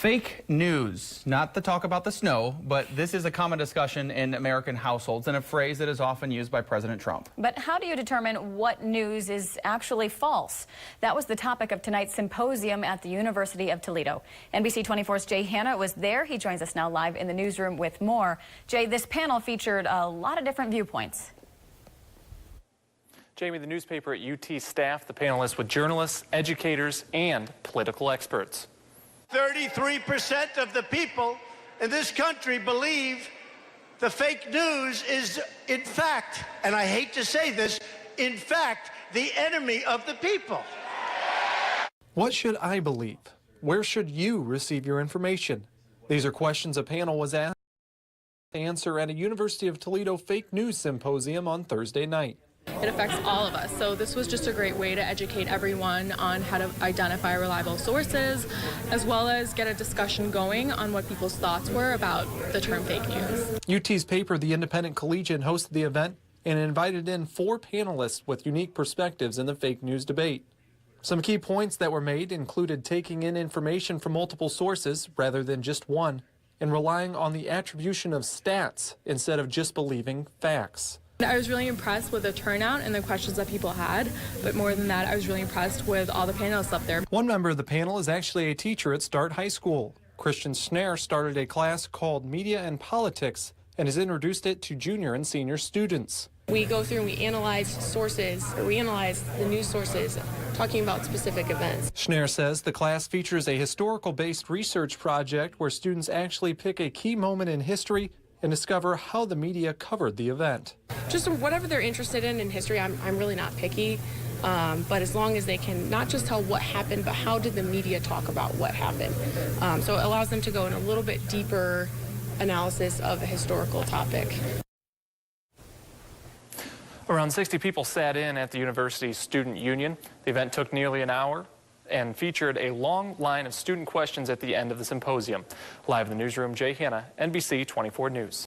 Fake news, not the talk about the snow, but this is a common discussion in American households and a phrase that is often used by President Trump. But how do you determine what news is actually false? That was the topic of tonight's symposium at the University of Toledo. NBC 24's Jay Hanna was there. He joins us now live in the newsroom with more. Jay, this panel featured a lot of different viewpoints. Jamie, the newspaper at UT staffed the panelists with journalists, educators, and political experts. 33% of the people in this country believe the fake news is, in fact, and I hate to say this, in fact, the enemy of the people. What should I believe? Where should you receive your information? These are questions a panel was asked to answer at a University of Toledo fake news symposium on Thursday night. It affects all of us, so this was just a great way to educate everyone on how to identify reliable sources, as well as get a discussion going on what people's thoughts were about the term fake news. UT's paper, The Independent Collegian, hosted the event and invited in 4 panelists with unique perspectives in the fake news debate. Some key points that were made included taking in information from multiple sources rather than just one, and relying on the attribution of stats instead of just believing facts. I was really impressed with the turnout and the questions that people had, but more than that, I was really impressed with all the panelists up there. One member of the panel is actually a teacher at Start High School. Christian Schnare started a class called Media and Politics and has introduced it to junior and senior students. We go through and we analyze sources, or we analyze the news sources talking about specific events. Schnare says the class features a historical-based research project where students actually pick a key moment in history and discover how the media covered the event. Just whatever they're interested in history, I'm really not picky, but as long as they can not just tell what happened, but how did the media talk about what happened. So it allows them to go in a little bit deeper analysis of a historical topic. Around 60 people sat in at the university's student union. The event took nearly an hour and featured a long line of student questions at the end of the symposium. Live in the newsroom, Jay Hanna, NBC 24 News.